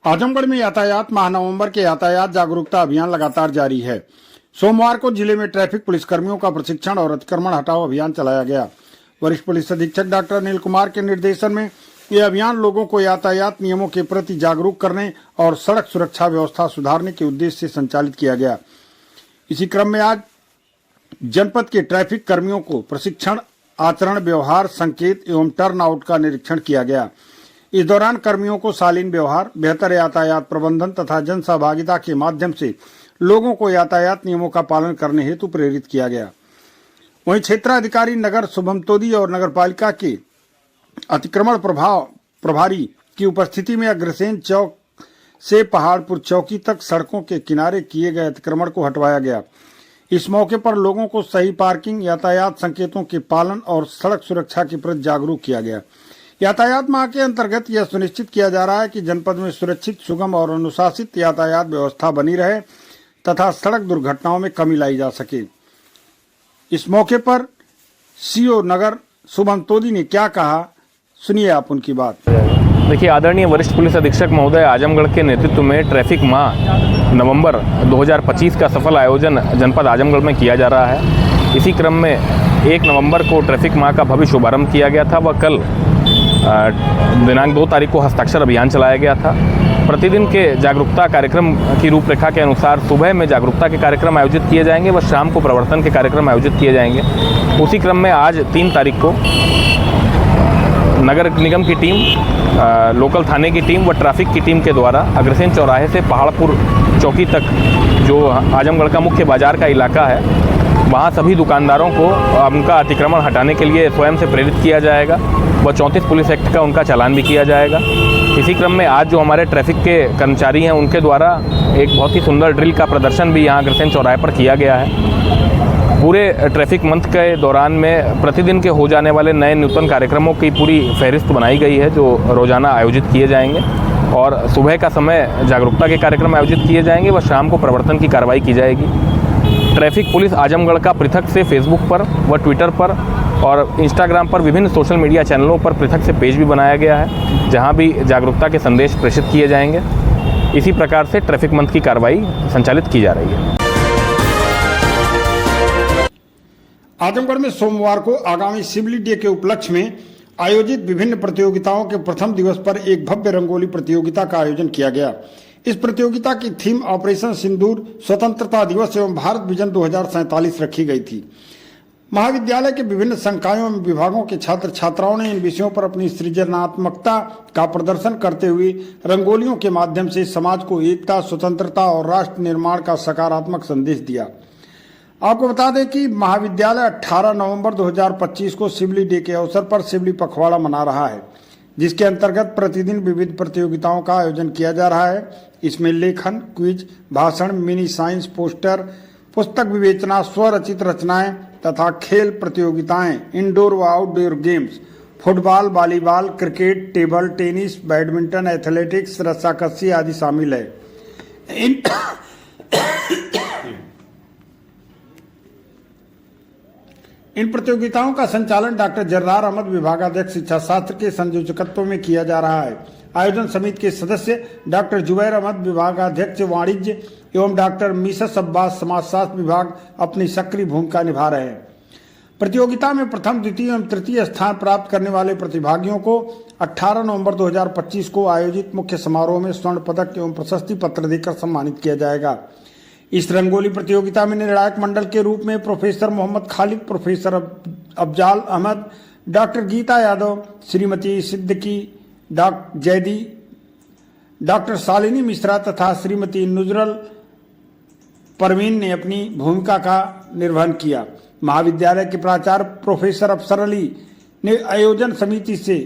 आजमगढ़ में यातायात माह नवंबर के यातायात जागरूकता अभियान लगातार जारी है। सोमवार को जिले में ट्रैफिक पुलिसकर्मियों का प्रशिक्षण और अतिक्रमण हटाओ अभियान चलाया गया। वरिष्ठ पुलिस अधीक्षक डॉक्टर अनिल कुमार के निर्देशन में यह अभियान लोगों को यातायात नियमों के प्रति जागरूक करने और सड़क सुरक्षा व्यवस्था सुधारने के उद्देश्य से संचालित किया गया। इसी क्रम में आज जनपद के ट्रैफिक कर्मियों को प्रशिक्षण, आचरण व्यवहार संकेत एवं टर्न आउट का निरीक्षण किया गया। इस दौरान कर्मियों को शालीन व्यवहार, बेहतर यातायात प्रबंधन तथा जन सहभागिता के माध्यम से लोगों को यातायात नियमों का पालन करने हेतु प्रेरित किया गया। वहीं क्षेत्राधिकारी नगर शुभम तोदी और नगर पालिका के अतिक्रमण प्रभारी की उपस्थिति में अग्रसेन चौक से पहाड़पुर चौकी तक सड़कों के किनारे किए गए अतिक्रमण को हटवाया गया। इस मौके पर लोगों को सही पार्किंग, यातायात संकेतों के पालन और सड़क सुरक्षा के प्रति जागरूक किया गया। यातायात माह के अंतर्गत यह सुनिश्चित किया जा रहा है कि जनपद में सुरक्षित, सुगम और अनुशासित यातायात व्यवस्था बनी रहे तथा सड़क दुर्घटनाओं में कमी लाई जा सके। इस मौके पर सीओ नगर शुभम तोदी ने क्या कहा, सुनिए आप उनकी बात। देखिए, आदरणीय वरिष्ठ पुलिस अधीक्षक महोदय आजमगढ़ के नेतृत्व में ट्रैफिक माह नवंबर 2025 का सफल आयोजन जनपद आजमगढ़ में किया जा रहा है। इसी क्रम में 1 नवंबर को ट्रैफिक माह का भव्य शुभारंभ किया गया था व कल दिनांक 2 तारीख को हस्ताक्षर अभियान चलाया गया था। प्रतिदिन के जागरूकता कार्यक्रम की रूपरेखा के अनुसार सुबह में जागरूकता के कार्यक्रम आयोजित किए जाएंगे व शाम को प्रवर्तन के कार्यक्रम आयोजित किए जाएंगे। उसी क्रम में आज 3 तारीख को नगर निगम की टीम, लोकल थाने की टीम व ट्रैफिक की टीम के द्वारा अग्रसेन चौराहे से पहाड़पुर चौकी तक, जो आजमगढ़ का मुख्य बाजार का इलाका है, वहाँ सभी दुकानदारों को उनका अतिक्रमण हटाने के लिए स्वयं से प्रेरित किया जाएगा व 34 पुलिस एक्ट का उनका चालान भी किया जाएगा। इसी क्रम में आज जो हमारे ट्रैफिक के कर्मचारी हैं उनके द्वारा एक बहुत ही सुंदर ड्रिल का प्रदर्शन भी यहाँ अग्रसेन चौराहे पर किया गया है। पूरे ट्रैफिक मंथ के दौरान में प्रतिदिन के हो जाने वाले नए नूतन कार्यक्रमों की पूरी फहरिस्त बनाई गई है जो रोजाना आयोजित किए जाएंगे और सुबह का समय जागरूकता के कार्यक्रम आयोजित किए जाएंगे व शाम को प्रवर्तन की कार्रवाई की जाएगी। ट्रैफिक पुलिस आजमगढ़ का पृथक से फेसबुक पर व ट्विटर पर और इंस्टाग्राम पर विभिन्न सोशल मीडिया चैनलों पर पृथक से पेज भी बनाया गया है, जहां भी जागरूकता के संदेश प्रेषित किए जाएंगे। इसी प्रकार से ट्रैफिक मंथ की कार्रवाई संचालित की जा रही है। आजमगढ़ में सोमवार को आगामी सिविल डे के उपलक्ष्य में आयोजित विभिन्न प्रतियोगिताओं के प्रथम दिवस पर एक भव्य रंगोली प्रतियोगिता का आयोजन किया गया। इस प्रतियोगिता की थीम ऑपरेशन सिंदूर, स्वतंत्रता दिवस एवं भारत विजन 2047 रखी गई थी। महाविद्यालय के विभिन्न संकायों एवं विभागों के छात्र छात्राओं ने इन विषयों पर अपनी सृजनात्मकता का प्रदर्शन करते हुए रंगोलियों के माध्यम से समाज को एकता, स्वतंत्रता और राष्ट्र निर्माण का सकारात्मक संदेश दिया। आपको बता दें कि महाविद्यालय 18 नवंबर 2025 को सिविल डे के अवसर पर सिविल पखवाड़ा मना रहा है, जिसके अंतर्गत प्रतिदिन विविध प्रतियोगिताओं का आयोजन किया जा रहा है। इसमें लेखन, क्विज, भाषण, मिनी साइंस, पोस्टर, पुस्तक विवेचना, स्वरचित रचनाएं तथा खेल प्रतियोगिताएं, इंडोर व outdoor games, football, volleyball, cricket, table tennis, badminton, athletics, रस्साकशी आदि शामिल है। इन प्रतियोगिताओं का संचालन डॉक्टर जर्रार अहमद, विभागाध्यक्ष शिक्षा शास्त्र के संयोजकत्व में किया जा रहा है। आयोजन समिति के सदस्य डॉक्टर जुबैर अहमद, विभागाध्यक्ष वाणिज्य एवं डॉक्टर मिसेस अब्बास, समाजशास्त्र विभाग, अपनी सक्रिय भूमिका निभा रहे हैं। प्रतियोगिता में प्रथम, द्वितीय एवं तृतीय स्थान प्राप्त करने वाले प्रतिभागियों को 18 नवंबर 2025 को आयोजित मुख्य समारोह में स्वर्ण पदक एवं प्रशस्ति पत्र देकर सम्मानित किया जाएगा। इस रंगोली प्रतियोगिता में निर्णायक मंडल के रूप में professor Mohammad Khalid, professor Afzal Ahmad, doctor Geeta Yadav, Shrimati Siddiqui Zaidi, doctor Shalini Mishra तथा श्रीमती नुजरल परवीन ने अपनी भूमिका का निर्वहन किया। महाविद्यालय के प्राचार्य प्रोफेसर अफसर अली ने आयोजन समिति से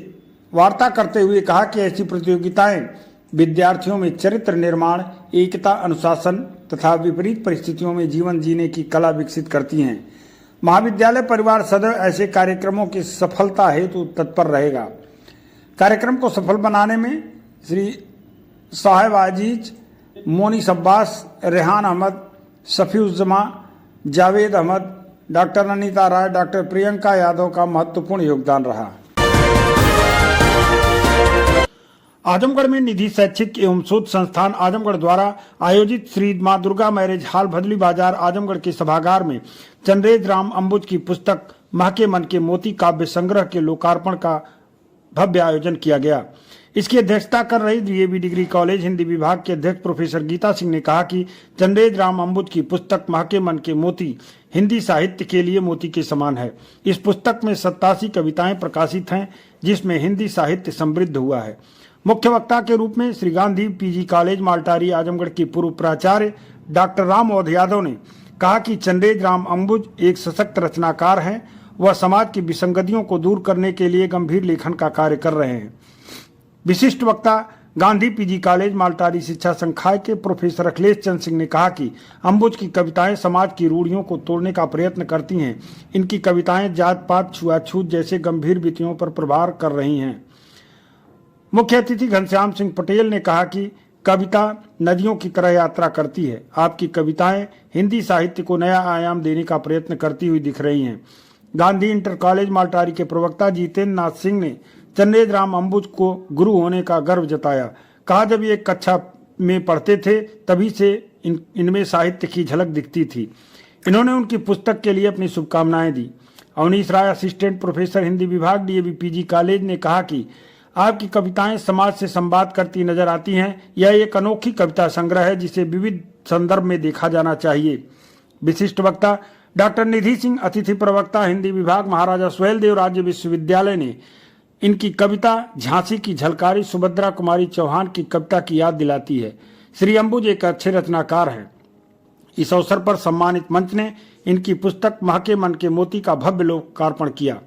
वार्ता करते हुए कहा कि ऐसी प्रतियोगिताएं विद्यार्थियों में चरित्र निर्माण, एकता, अनुशासन तथा विपरीत परिस्थितियों में जीवन जीने की कला विकसित करती हैं। महाविद्यालय परिवार सदैव ऐसे कार्यक्रमों की सफलता हेतु तत्पर रहेगा। कार्यक्रम को सफल बनाने में श्री साहिब आजीज, मोनिस अब्बास, रेहान अहमद, शफीउज्जमा, जावेद अहमद, डॉक्टर अनीता राय, डॉक्टर प्रियंका यादव का महत्वपूर्ण योगदान रहा। आजमगढ़ में निधि शैक्षिक एवं शोध संस्थान आजमगढ़ द्वारा आयोजित श्री मां दुर्गा मैरिज हॉल भदली बाजार आजमगढ़ के सभागार में चंद्रेज राम अंबुज की पुस्तक महके मन के मोती काव्य संग्रह के लोकार्पण का भव्य आयोजन किया गया। इसकी अध्यक्षता कर रही डीएवी डिग्री कॉलेज हिंदी विभाग के अध्यक्ष प्रोफेसर गीता सिंह ने कहा कि चंद्रेज राम अंबुज की पुस्तक महके मन के मोती हिंदी साहित्य के लिए मोती के समान है। इस पुस्तक में 87 कविताएं प्रकाशित हैं, जिसमें हिंदी साहित्य समृद्ध हुआ है। मुख्य वक्ता के रूप में श्री गांधी पीजी कॉलेज माल्टारी आजमगढ़ के पूर्व प्राचार्य डॉक्टर राम ओध यादव ने कहा कि चंद्रेज राम अंबुज एक सशक्त रचनाकार हैं। वह समाज की विसंगतियों को दूर करने के लिए गंभीर लेखन का कार्य कर रहे हैं। विशिष्ट वक्ता गांधी पीजी कॉलेज माल्टारी शिक्षा संकाय के प्रोफेसर अखिलेश चंद्र सिंह ने कहा कि अंबुज की कविताएं समाज की रूढ़ियों को तोड़ने का प्रयत्न करती हैं। इनकी कविताएं जात पात छुआछूत जैसे गंभीर विषयों पर प्रहार कर रही हैं। मुख्य अतिथि घनश्याम सिंह पटेल ने कहा कि कविता नदियों की तरह यात्रा करती है। आपकी कविताएं हिंदी साहित्य को नया आयाम देने का प्रयत्न करती हुई दिख रही हैं। गांधी इंटर कॉलेज माल्टारी के प्रवक्ता जितेंद्र नाथ सिंह ने चंद्रेज राम अंबुज को गुरु होने का गर्व जताया। कहा, जब ये कक्षा में पढ़ते थे तभी से इनमें साहित्य की झलक दिखती थी। इन्होंने उनकी पुस्तक के लिए अपनी शुभकामनाएं दी। अवनीश राय असिस्टेंट प्रोफेसर हिंदी विभाग डीएवी पीजी कॉलेज ने कहा कि आपकी कविताएं समाज से संवाद करती नजर आती हैं। यह एक अनोखी कविता संग्रह है जिसे विविध संदर्भ में देखा जाना चाहिए। विशिष्ट वक्ता डॉक्टर निधि सिंह, अतिथि प्रवक्ता हिंदी विभाग महाराजा सुहेलदेव राज्य विश्वविद्यालय ने इनकी कविता झांसी की झलकारी सुभद्रा कुमारी चौहान की कविता की याद दिलाती है। श्री अंबुज एक अच्छे रचनाकार हैं। इस अवसर पर सम्मानित मंच ने इनकी पुस्तक महके मन के मोती का भव्य लोकार्पण किया।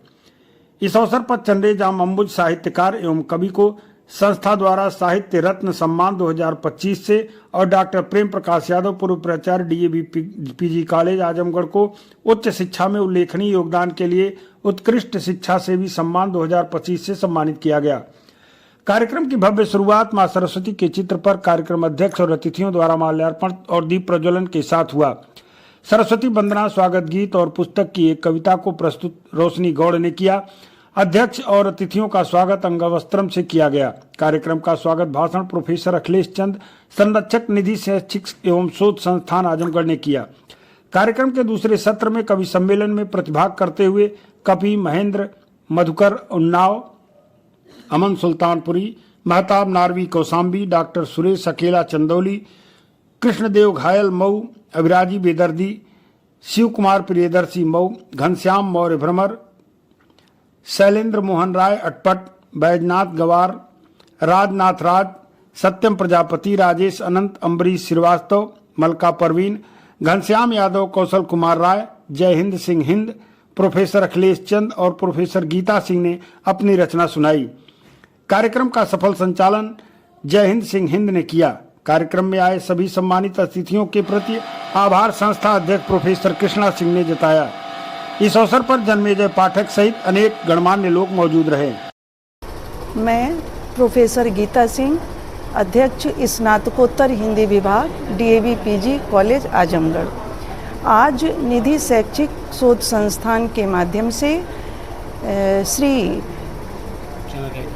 इस अवसर पर चंद्रेज राम अंबुज साहित्यकार एवं कवि को संस्था द्वारा साहित्य रत्न सम्मान 2025 से और डॉक्टर प्रेम प्रकाश यादव पूर्व प्राचार्य डीएवी पीजी कॉलेज आजमगढ़ को उच्च शिक्षा में उल्लेखनीय योगदान के लिए उत्कृष्ट शिक्षा सेवी सम्मान 2025 से सम्मानित किया गया। कार्यक्रम की भव्य शुरुआत मां सरस्वती के चित्र पर कार्यक्रम अध्यक्ष और अतिथियों द्वारा माल्यार्पण और दीप प्रज्वलन के साथ हुआ। सरस्वती वंदना, स्वागत गीत और पुस्तक की एक कविता को प्रस्तुत रोशनी गौड़ ने किया। अध्यक्ष और अतिथियों का स्वागत अंगवस्त्रम से किया गया। कार्यक्रम का स्वागत भाषण प्रोफेसर अखिलेश चंद्र, संरक्षक निधि शैक्षिक एवं शोध संस्थान आजमगढ़ ने किया। कार्यक्रम के दूसरे सत्र में कवि सम्मेलन में प्रतिभाग करते हुए कवि महेंद्र मधुकर उन्नाव, अमन सुल्तानपुरी, महताब नारवी कौसाम्बी, डॉक्टर सुरेश अकेला चंदौली, कृष्णदेव घायल मऊ, अभिराजी बेदर्दी, शिव कुमार प्रियदर्शी मऊ, घनश्याम मौर्य भ्रमर, शैलेंद्र मोहन राय अटपट, बैजनाथ गवार, राजनाथ राज, सत्यम प्रजापति, राजेश अनंत, अम्बरीश श्रीवास्तव, मलका परवीन, घनश्याम यादव, कौशल कुमार राय, जय हिंद सिंह हिंद, प्रोफेसर अखिलेश चंद और प्रोफेसर गीता सिंह ने अपनी रचना सुनाई। कार्यक्रम का सफल संचालन जय हिंद सिंह हिंद ने किया। कार्यक्रम में आए सभी सम्मानित अतिथियों के प्रति आभार संस्था अध्यक्ष प्रोफेसर कृष्णा सिंह ने जताया। इस अवसर पर जन्मेजय पाठक सहित अनेक गणमान्य लोग मौजूद रहे। मैं प्रोफेसर गीता सिंह, अध्यक्ष स्नातकोत्तर हिंदी विभाग डीएवी पीजी कॉलेज आजमगढ़, आज निधि शैक्षिक शोध संस्थान के माध्यम से श्री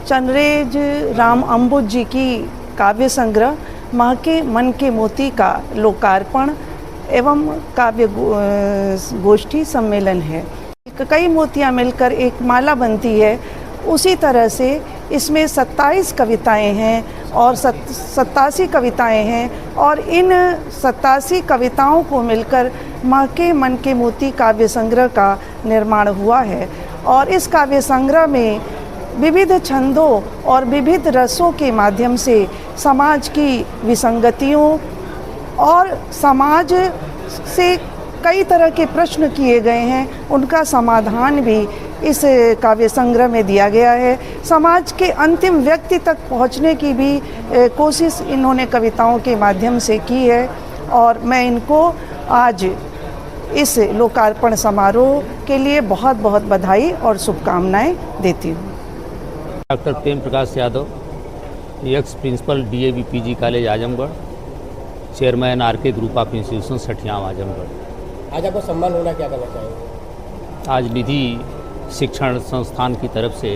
चंद्रेज राम अंबुज जी की काव्य संग्रह महके मन के मोती का लोकार्पण एवं काव्य गोष्ठी सम्मेलन है। कई मोतियां मिलकर एक माला बनती है, उसी तरह से इसमें 27 कविताएं हैं और 87 कविताएं हैं और इन 87 कविताओं को मिलकर महके मन के मोती काव्य संग्रह का निर्माण हुआ है। और इस काव्य संग्रह में विविध छंदों और विविध रसों के माध्यम से समाज की विसंगतियों और समाज से कई तरह के प्रश्न किए गए हैं, उनका समाधान भी इस काव्य संग्रह में दिया गया है। समाज के अंतिम व्यक्ति तक पहुंचने की भी कोशिश इन्होंने कविताओं के माध्यम से की है और मैं इनको आज इस लोकार्पण समारोह के लिए बहुत बहुत बधाई और शुभकामनाएं देती हूँ। Doctor Prem Prakash Yadav, ex principal DAV PG college Azamgarh, chairman RK group of institution सठियाम आजमगढ़। आज आपको सम्मान होना, क्या करना चाहिए? आज निधि शिक्षण संस्थान की तरफ से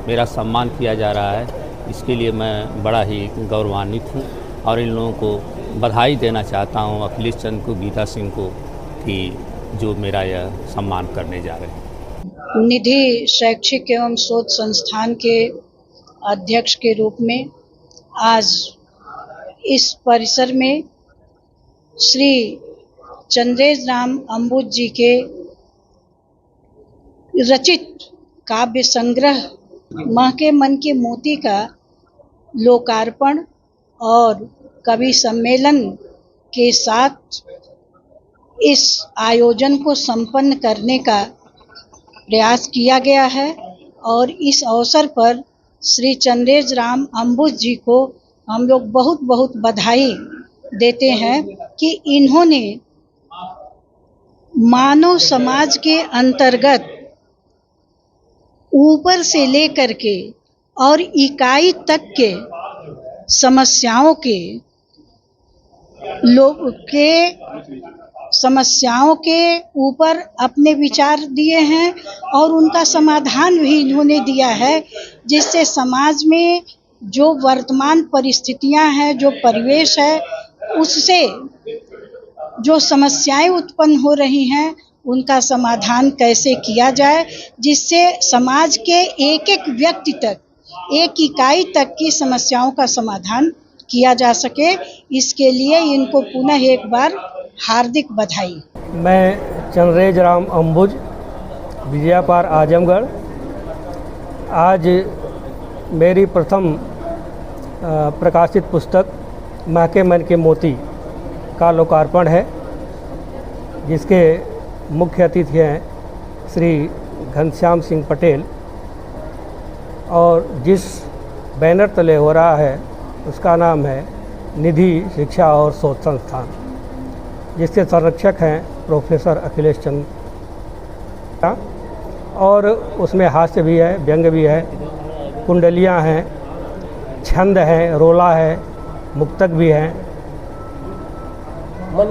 मेरा सम्मान किया जा रहा है इसके लिए मैं बड़ा ही गौरवान्वित हूँ और इन लोगों को बधाई देना चाहता हूँ, अखिलेश चंद्र को, गीता सिंह को, कि जो मेरा यह सम्मान करने जा रहे हैं। निधि शैक्षिक एवं शोध संस्थान के अध्यक्ष के रूप में आज इस परिसर में श्री चंद्रेश राम अंबुज जी के रचित काव्य संग्रह माँ के मन के मोती का लोकार्पण और कवि सम्मेलन के साथ इस आयोजन को संपन्न करने का प्रयास किया गया है और इस अवसर पर श्री चंद्रेश राम अंबुज जी को हम लोग बहुत बहुत बधाई देते हैं कि इन्होंने मानव समाज के अंतर्गत ऊपर से लेकर के और इकाई तक के समस्याओं के ऊपर अपने विचार दिए हैं और उनका समाधान भी इन्होंने दिया है, जिससे समाज में जो वर्तमान परिस्थितियां हैं, जो परिवेश है, उससे जो समस्याएं उत्पन्न हो रही हैं उनका समाधान कैसे किया जाए, जिससे समाज के एक एक व्यक्ति तक, एक इकाई तक की समस्याओं का समाधान किया जा सके। इसके लिए इनको पुनः एक बार हार्दिक बधाई। मैं चंद्रेश राम अंबुज, विजयापार, आजमगढ़। आज मेरी प्रथम प्रकाशित पुस्तक माँ के मन के मोती का लोकार्पण है, जिसके मुख्य अतिथि हैं श्री घनश्याम सिंह पटेल, और जिस बैनर तले हो रहा है उसका नाम है निधि शिक्षा और शोध संस्थान, जिसके संरक्षक हैं प्रोफेसर अखिलेश चंद्र, और उसमें हास्य भी है, व्यंग भी है, कुंडलियाँ हैं, छंद है, रोला है, मुक्तक भी हैं। माँ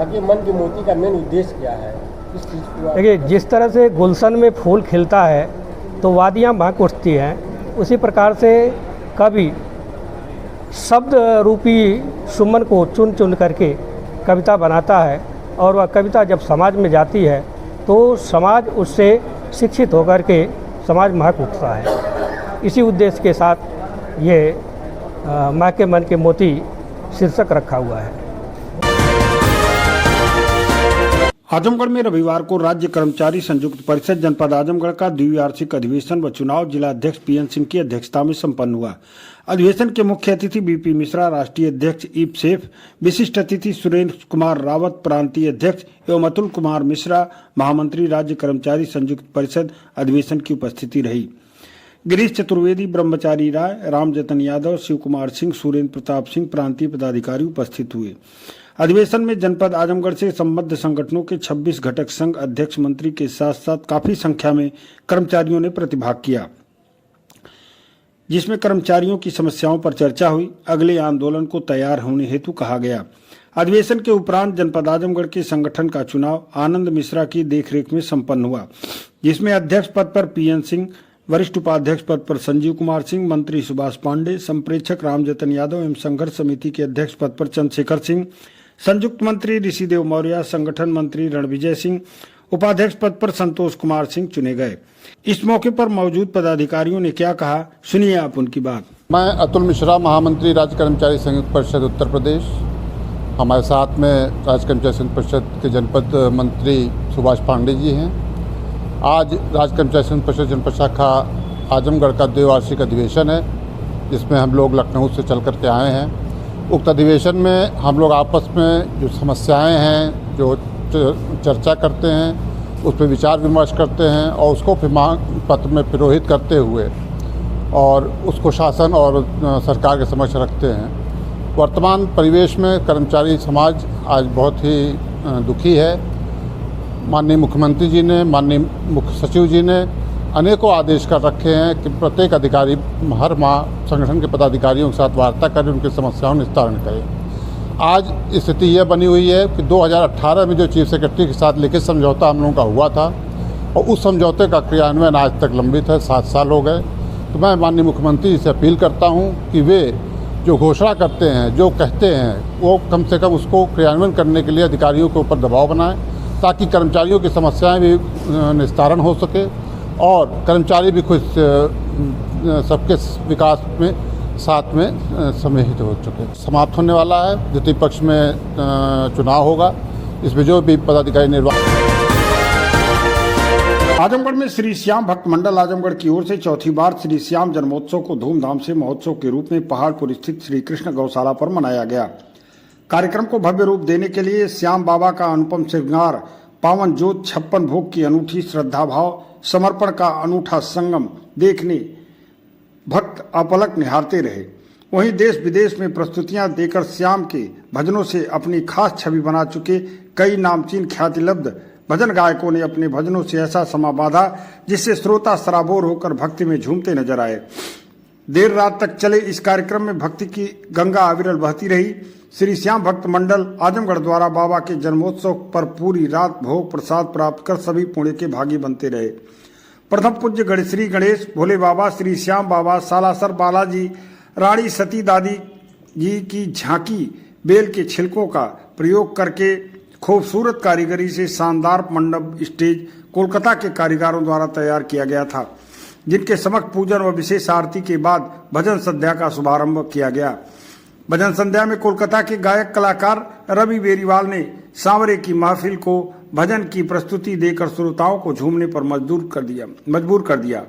के मन के मोती का मेन उद्देश्य क्या है? इस चीज़ को देखिए, जिस तरह से गुलशन में फूल खिलता है तो वादियाँ महक उठती हैं, उसी प्रकार से कवि शब्द रूपी सुमन को चुन चुन करके कविता बनाता है, और वह कविता जब समाज में जाती है तो समाज उससे शिक्षित होकर के समाज महक उठता है। इसी उद्देश्य के साथ ये माँ के मन के मोती शीर्षक रखा हुआ है। आजमगढ़ में रविवार को राज्य कर्मचारी संयुक्त परिषद जनपद आजमगढ़ का द्विवार्षिक अधिवेशन व चुनाव जिला अध्यक्ष पीएन सिंह की अध्यक्षता में संपन्न हुआ। अधिवेशन के मुख्य अतिथि बीपी मिश्रा, राष्ट्रीय अध्यक्ष ईप सेफ, विशिष्ट अतिथि सुरेंद्र कुमार रावत, प्रांतीय अध्यक्ष एवं अतुल कुमार मिश्रा, महामंत्री राज्य कर्मचारी संयुक्त परिषद अधिवेशन की उपस्थिति रही। गिरीश चतुर्वेदी, ब्रह्मचारी राय, रामजतन यादव, शिव कुमार सिंह, सुरेंद्र प्रताप सिंह प्रांतीय पदाधिकारी उपस्थित हुए। अधिवेशन में जनपद आजमगढ़ से संबद्ध संगठनों के 26 घटक संघ अध्यक्ष, मंत्री के साथ साथ काफी संख्या में कर्मचारियों ने प्रतिभाग किया, जिसमें कर्मचारियों की समस्याओं पर चर्चा हुई। अगले आंदोलन को तैयार होने हेतु कहा गया। अधिवेशन के उपरांत जनपद आजमगढ़ के संगठन का चुनाव आनंद मिश्रा की देखरेख में संपन्न हुआ, जिसमें अध्यक्ष पद पर पीएन सिंह, वरिष्ठ उपाध्यक्ष पद पर संजीव कुमार सिंह, मंत्री सुभाष पांडे, संप्रेक्षक रामजतन यादव एवं संघर्ष समिति के अध्यक्ष पद पर चंद्रशेखर सिंह, संयुक्त मंत्री ऋषिदेव मौर्य, संगठन मंत्री रणविजय सिंह, उपाध्यक्ष पद पर संतोष कुमार सिंह चुने गए। इस मौके पर मौजूद पदाधिकारियों ने क्या कहा, सुनिए आप उनकी बात। मैं अतुल मिश्रा, महामंत्री राज्य कर्मचारी संयुक्त परिषद उत्तर प्रदेश। हमारे साथ में राज्य कर्मचारी संयुक्त परिषद के जनपद मंत्री सुभाष पांडे जी हैं। आज राज्य कर्मचारी संयुक्त परिषद जनपद शाखा आजमगढ़ का द्विवार्षिक अधिवेशन है, जिसमें हम लोग लखनऊ से चल कर के आए हैं। उक्त अधिवेशन में हम लोग आपस में जो समस्याएं हैं, जो चर्चा करते हैं, उस पर विचार विमर्श करते हैं और उसको फिर मांग पत्र में पिरोहित करते हुए और उसको शासन और सरकार के समक्ष रखते हैं। वर्तमान परिवेश में कर्मचारी समाज आज बहुत ही दुखी है। माननीय मुख्यमंत्री जी ने, माननीय मुख्य सचिव जी ने अनेकों आदेश कर रखे हैं कि प्रत्येक अधिकारी हर माह संगठन के पदाधिकारियों के साथ वार्ता करें, उनकी समस्याओं निस्तारण करें। आज स्थिति यह बनी हुई है कि 2018 में जो चीफ सेक्रेटरी के साथ लिखित समझौता हम लोगों का हुआ था और उस समझौते का क्रियान्वयन आज तक लंबित है, 7 साल हो गए। तो मैं माननीय मुख्यमंत्री जी से अपील करता हूँ कि वे जो घोषणा करते हैं, जो कहते हैं, वो कम से कम उसको क्रियान्वयन करने के लिए अधिकारियों के ऊपर दबाव बनाएं, ताकि कर्मचारियों की समस्याएं भी निस्तारण हो सके और कर्मचारी भी खुद सबके विकास में साथ में सम्मिलित हो चुके। समाप्त होने वाला है, द्वितीय पक्ष में चुनाव होगा, इसमें जो भी पदाधिकारी निर्वाचित। आजमगढ़ में श्री श्याम भक्त मंडल आजमगढ़ की ओर से चौथी बार श्री श्याम जन्मोत्सव को धूमधाम से महोत्सव के रूप में पहाड़पुर स्थित श्री कृष्ण गौशाला पर मनाया गया। कार्यक्रम को भव्य रूप देने के लिए श्याम बाबा का अनुपम श्रृंगार, पावन जोत, 56 भोग की अनूठी श्रद्धा भाव, समर्पण का अनूठा संगम देखने भक्त अपलक निहारते रहे। वहीं देश विदेश में प्रस्तुतियां देकर श्याम के भजनों से अपनी खास छवि बना चुके कई नामचीन ख्यातिलब्ध भजन गायकों ने अपने भजनों से ऐसा समा बांधा जिससे श्रोता सराबोर होकर भक्ति में झूमते नजर आए। देर रात तक चले इस कार्यक्रम में भक्ति की गंगा अविरल बहती रही। श्री श्याम भक्त मंडल आजमगढ़ द्वारा बाबा के जन्मोत्सव पर पूरी रात भोग प्रसाद प्राप्त कर सभी पुण्य के भागी बनते रहे। प्रथम पूज्य श्री गणेश भोले बाबा, श्री श्याम बाबा, सालासर बालाजी, रानी सती दादी जी की झांकी बेल के छिलकों का प्रयोग करके खूबसूरत कारीगरी से शानदार मंडप स्टेज कोलकाता के कारीगरों द्वारा तैयार किया गया था, जिनके समक्ष पूजन व विशेष आरती के बाद भजन संध्या का शुभारंभ किया गया। भजन संध्या में कोलकाता के गायक कलाकार रवि बेरीवाल ने सांवरे की महफिल को भजन की प्रस्तुति देकर श्रोताओं को झूमने पर मजबूर कर दिया।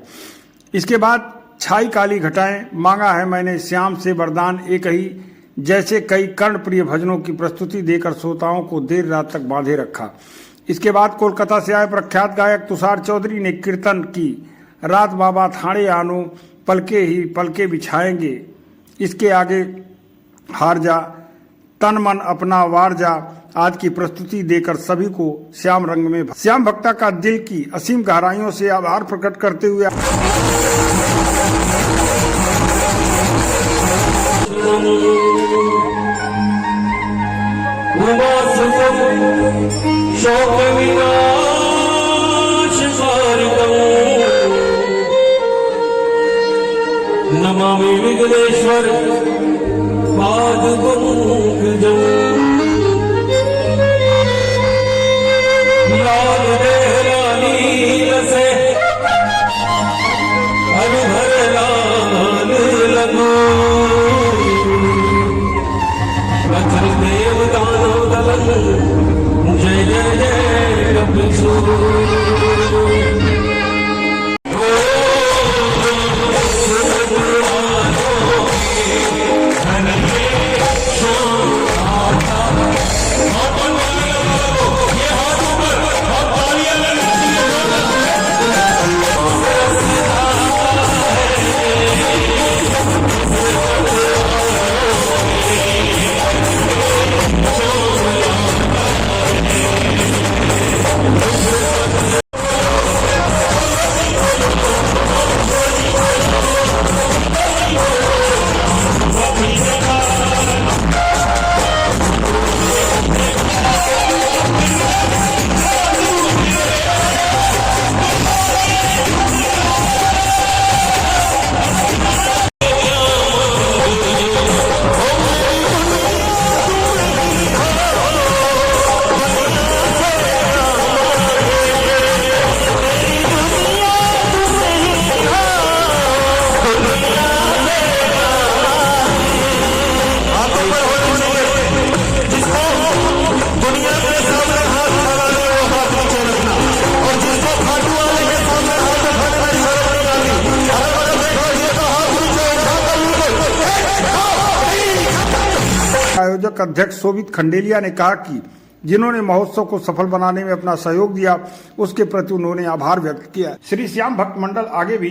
इसके बाद छाई काली घटाएं, मांगा है मैंने श्याम से वरदान एक ही जैसे कई कर्णप्रिय भजनों की प्रस्तुति देकर श्रोताओं को देर रात तक बांधे रखा। इसके बाद कोलकाता से आए प्रख्यात गायक तुषार चौधरी ने कीर्तन की, रात बाबा थाने आनो पलके ही पलके बिछाएंगे, इसके आगे हार जा, तन मन अपना वार जा आज की प्रस्तुति देकर सभी को श्याम रंग में श्याम भक्ता का दिल की असीम गहराइयों से आभार प्रकट करते हुए नमामि विघ्नेश्वर पाद पंकजं लाल देहरानी से अनुभर लाल लगो प्रखर देव दानव दलन जय जय जय विष्णु। आयोजक अध्यक्ष शोभित खंडेलिया ने कहा कि जिन्होंने महोत्सव को सफल बनाने में अपना सहयोग दिया उसके प्रति उन्होंने आभार व्यक्त किया। श्री श्याम भक्त मंडल आगे भी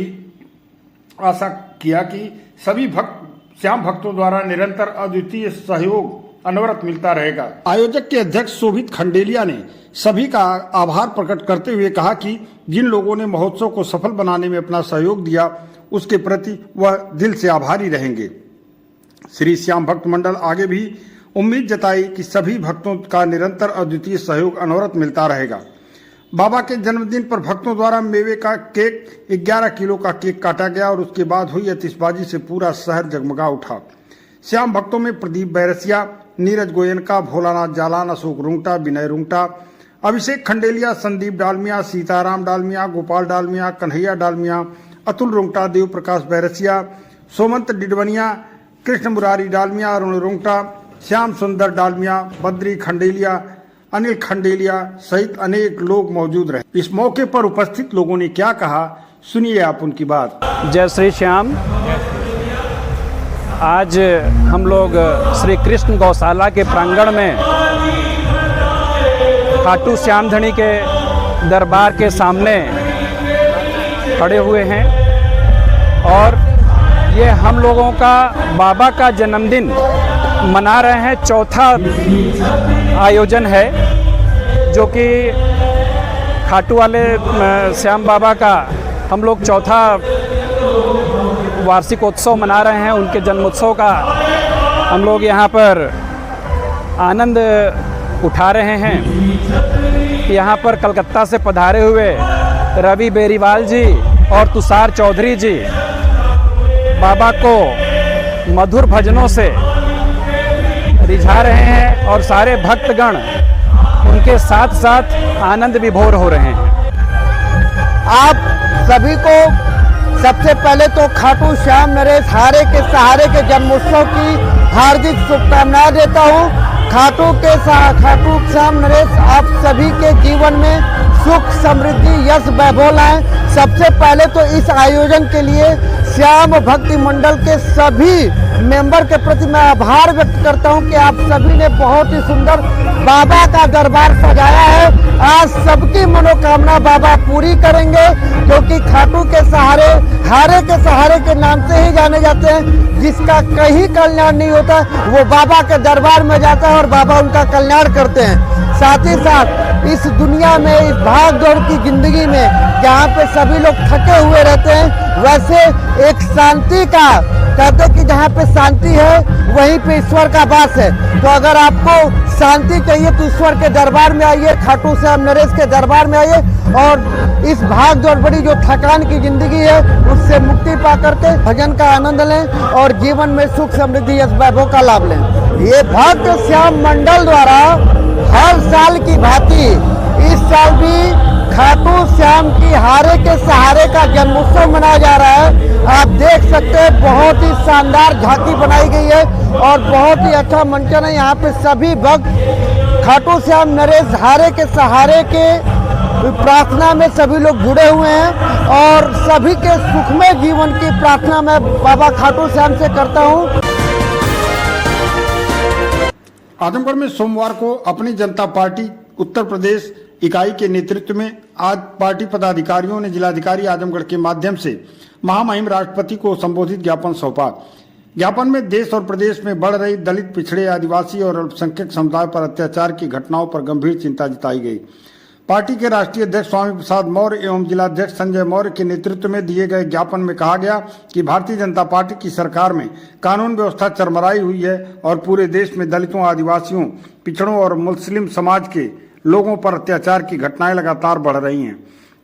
आशा किया कि सभी भक्त श्याम भक्तों द्वारा निरंतर अद्वितीय सहयोग अनवरत मिलता रहेगा। आयोजक के अध्यक्ष शोभित खंडेलिया ने सभी का आभार प्रकट करते हुए कहा कि जिन लोगों ने महोत्सव को सफल बनाने में अपना सहयोग दिया उसके प्रति वह दिल से आभारी रहेंगे। श्री श्याम भक्त मंडल आगे भी उम्मीद जताई कि सभी भक्तों का निरंतर अद्वितीय सहयोग अनवरत मिलता रहेगा। बाबा के जन्मदिन पर भक्तों द्वारा मेवे का केक 11 किलो का केक काटा गया और उसके बाद हुई आतिशबाजी से पूरा शहर जगमगा उठा। श्याम भक्तों में प्रदीप बैरसिया, नीरज गोयनका, भोलानाथ जालान, अशोक रुंगटा, विनय रुंगटा, अभिषेक खंडेलिया, संदीप डालमिया, सीताराम डालमिया, गोपाल डालमिया, कन्हैया डालमिया, अतुल रुंगटा, देव प्रकाश बैरसिया, सोमंत डिडवनिया, कृष्ण मुरारी डालमिया, अरुण रुंगटा, श्याम सुंदर डालमिया, बद्री खंडेलिया, अनिल खंडेलिया सहित अनेक लोग मौजूद रहे। इस मौके पर उपस्थित लोगों ने क्या कहा, सुनिए आप उनकी बात। जय श्री श्याम। आज हम लोग श्री कृष्ण गौशाला के प्रांगण में खाटू श्याम धनी के दरबार के सामने खड़े हुए हैं और ये हम लोगों का बाबा का जन्मदिन मना रहे हैं। चौथा आयोजन है जो कि खाटू वाले श्याम बाबा का हम लोग चौथा वार्षिक उत्सव मना रहे हैं। उनके जन्मोत्सव का हम लोग यहाँ पर आनंद उठा रहे हैं। यहाँ पर कलकत्ता से पधारे हुए रवि बेरीवाल जी और तुषार चौधरी जी बाबा को मधुर भजनों से रिझा रहे हैं और सारे भक्तगण उनके साथ साथ आनंद विभोर हो रहे हैं। आप सभी को सबसे पहले तो खाटू श्याम नरेश हारे के सहारे के जन्मोत्सव की हार्दिक शुभकामनाएं देता हूं। खाटू श्याम नरेश आप सभी के जीवन में सुख, समृद्धि, यश, वैभव लाएं। सबसे पहले तो इस आयोजन के लिए श्याम भक्ति मंडल के सभी मेंबर के प्रति मैं आभार व्यक्त करता हूं कि आप सभी ने बहुत ही सुंदर बाबा का दरबार सजाया है। आज सबकी मनोकामना बाबा पूरी करेंगे, क्योंकि खाटू के सहारे, हारे के सहारे के नाम से ही जाने जाते हैं। जिसका कहीं कल्याण नहीं होता वो बाबा के दरबार में जाता है और बाबा उनका कल्याण करते हैं। साथ ही साथ इस दुनिया में, इस भाग दौड़ की जिंदगी में जहाँ पे सभी लोग थके हुए रहते हैं, वैसे एक शांति का कहते हैं कि जहाँ पे शांति है वहीं पे ईश्वर का वास है। तो अगर आपको शांति चाहिए तो ईश्वर के दरबार में आइए, खाटू श्याम नरेश के दरबार में आइए और इस भाग दौड़ बड़ी जो थकान की जिंदगी है उससे मुक्ति पा करके भजन का आनंद लें और जीवन में सुख, समृद्धि, यश, वैभव का लाभ लें। ये भक्त श्याम मंडल द्वारा हर साल की भांति इस साल भी खाटू श्याम की हारे के सहारे का जन्मोत्सव मनाया जा रहा है। आप देख सकते हैं बहुत ही शानदार झांकी बनाई गई है और बहुत ही अच्छा मंचन है। यहाँ पे सभी भक्त खाटू श्याम नरेश हारे के सहारे के प्रार्थना में सभी लोग जुड़े हुए हैं और सभी के सुखमय जीवन की प्रार्थना मैं बाबा खाटू श्याम से करता हूँ। आजमगढ़ में सोमवार को अपनी जनता पार्टी उत्तर प्रदेश इकाई के नेतृत्व में आज पार्टी पदाधिकारियों ने जिलाधिकारी आजमगढ़ के माध्यम से महामहिम राष्ट्रपति को संबोधित ज्ञापन सौंपा। ज्ञापन में देश और प्रदेश में बढ़ रही दलित, पिछड़े, आदिवासी और अल्पसंख्यक समुदाय पर अत्याचार की घटनाओं पर गंभीर चिंता जताई गई। पार्टी के राष्ट्रीय अध्यक्ष स्वामी प्रसाद मौर्य एवं जिलाध्यक्ष संजय मौर्य के नेतृत्व में दिए गए ज्ञापन में कहा गया कि भारतीय जनता पार्टी की सरकार में कानून व्यवस्था चरमराई हुई है और पूरे देश में दलितों, आदिवासियों, पिछड़ों और मुस्लिम समाज के लोगों पर अत्याचार की घटनाएं लगातार बढ़ रही हैं।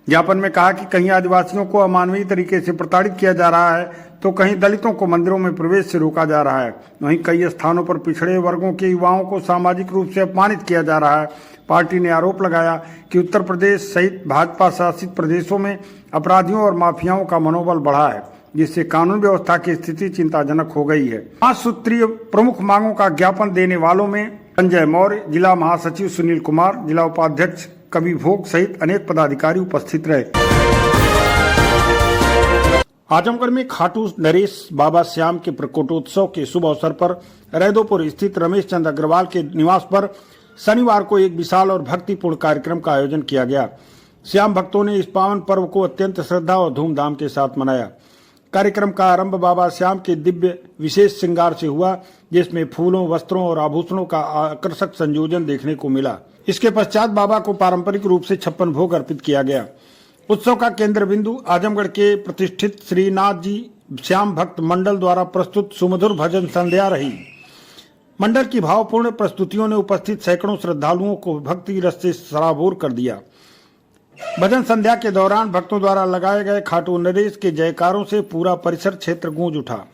ज्ञापन में कहा कि कहीं आदिवासियों को अमानवीय तरीके से प्रताड़ित किया जा रहा है तो कहीं दलितों को मंदिरों में प्रवेश से रोका जा रहा है। वहीं कई स्थानों पर पिछड़े वर्गों के युवाओं को सामाजिक रूप से अपमानित किया जा रहा है। पार्टी ने आरोप लगाया कि उत्तर प्रदेश सहित भाजपा शासित प्रदेशों में अपराधियों और माफियाओं का मनोबल बढ़ा है, जिससे कानून व्यवस्था की स्थिति चिंताजनक हो गई है। 5 सूत्रीय प्रमुख मांगों का ज्ञापन देने वालों में संजय मौर्य, जिला महासचिव सुनील कुमार, जिला उपाध्यक्ष कवि भोग सहित अनेक पदाधिकारी उपस्थित रहे। आजमगढ़ में खाटू नरेश बाबा श्याम के प्रकोटोत्सव के शुभ अवसर पर रैदोपुर स्थित रमेश चंद्र अग्रवाल के निवास पर शनिवार को एक विशाल और भक्तिपूर्ण कार्यक्रम का आयोजन किया गया। श्याम भक्तों ने इस पावन पर्व को अत्यंत श्रद्धा और धूमधाम के साथ मनाया। कार्यक्रम का आरंभ बाबा श्याम के दिव्य विशेष श्रृंगार से हुआ, जिसमें फूलों, वस्त्रों और आभूषणों का आकर्षक संयोजन देखने को मिला। इसके पश्चात बाबा को पारंपरिक रूप से 56 भोग अर्पित किया गया। उत्सव का केंद्र बिंदु आजमगढ़ के प्रतिष्ठित श्रीनाथ जी श्याम भक्त मंडल द्वारा प्रस्तुत सुमधुर भजन संध्या रही। मंडल की भावपूर्ण प्रस्तुतियों ने उपस्थित सैकड़ों श्रद्धालुओं को भक्ति रस से सराबोर कर दिया। भजन संध्या के दौरान भक्तों द्वारा लगाए गए खाटू नरेश के जयकारों से पूरा परिसर क्षेत्र गूंज उठा।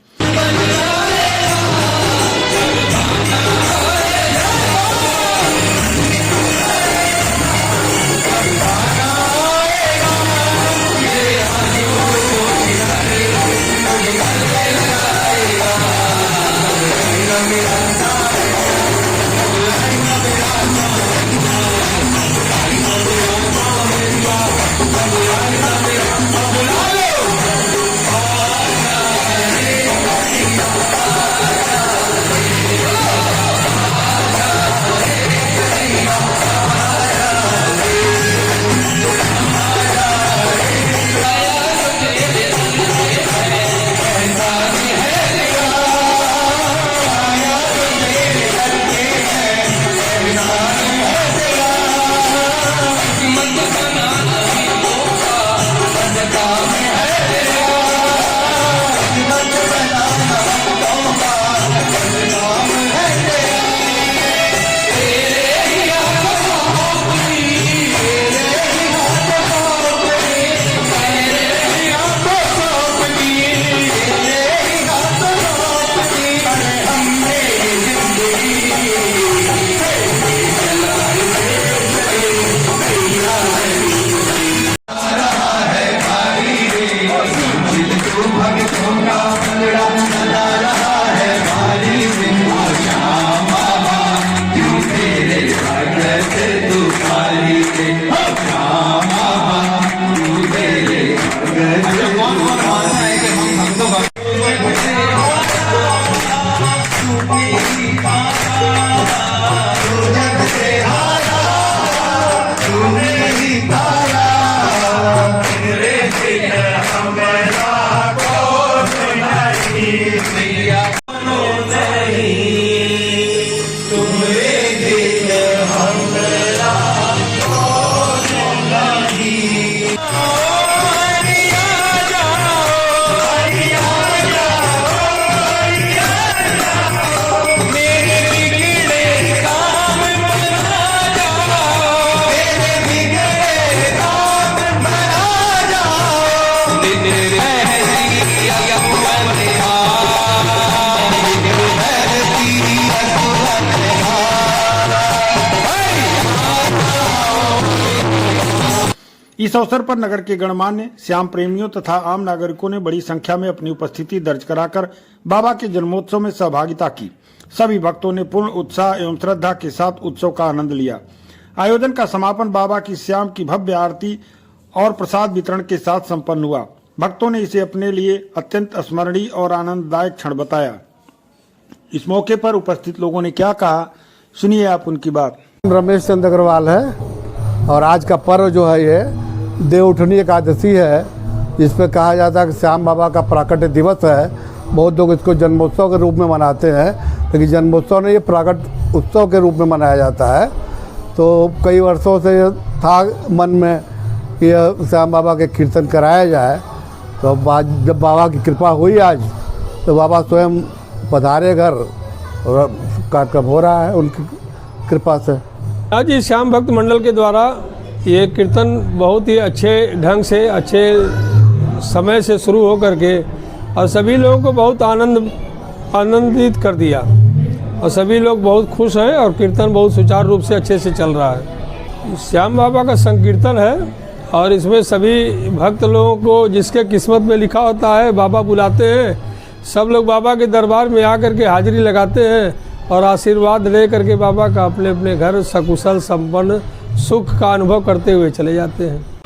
इस अवसर पर नगर के गणमान्य, श्याम प्रेमियों तथा आम नागरिकों ने बड़ी संख्या में अपनी उपस्थिति दर्ज कराकर बाबा के जन्मोत्सव में सहभागिता की। सभी भक्तों ने पूर्ण उत्साह एवं श्रद्धा के साथ उत्सव का आनंद लिया। आयोजन का समापन बाबा की श्याम की भव्य आरती और प्रसाद वितरण के साथ संपन्न हुआ। भक्तों ने इसे अपने लिए अत्यंत स्मरणीय और आनंददायक क्षण बताया। इस मौके पर उपस्थित लोगों ने क्या कहा, सुनिए आप उनकी बात। रमेश चंद्र अग्रवाल है और आज का पर्व जो है ये देवउठनी एकादशी है, जिसमें कहा जाता है कि श्याम बाबा का प्राकट्य दिवस है। बहुत लोग इसको जन्मोत्सव के रूप में मनाते हैं, लेकिन जन्मोत्सव नहीं, ये प्राकट उत्सव के रूप में मनाया जाता है। तो कई वर्षों से था मन में कि श्याम बाबा के कीर्तन कराया जाए, तो जब बाबा की कृपा हुई आज, तो बाबा स्वयं पधारे घर और कार्यक्रम हो रहा है उनकी कृपा से। आज इस श्याम भक्त मंडल के द्वारा ये कीर्तन बहुत ही अच्छे ढंग से, अच्छे समय से शुरू हो करके और सभी लोगों को बहुत आनंदित कर दिया और सभी लोग बहुत खुश हैं और कीर्तन बहुत सुचारू रूप से अच्छे से चल रहा है। श्याम बाबा का संकीर्तन है और इसमें सभी भक्त लोगों को जिसके किस्मत में लिखा होता है बाबा बुलाते हैं। सब लोग बाबा के दरबार में आकर के हाजिरी लगाते हैं और आशीर्वाद ले करके बाबा का अपने अपने घर सकुशल संपन्न सुख का अनुभव करते हुए चले जाते हैं।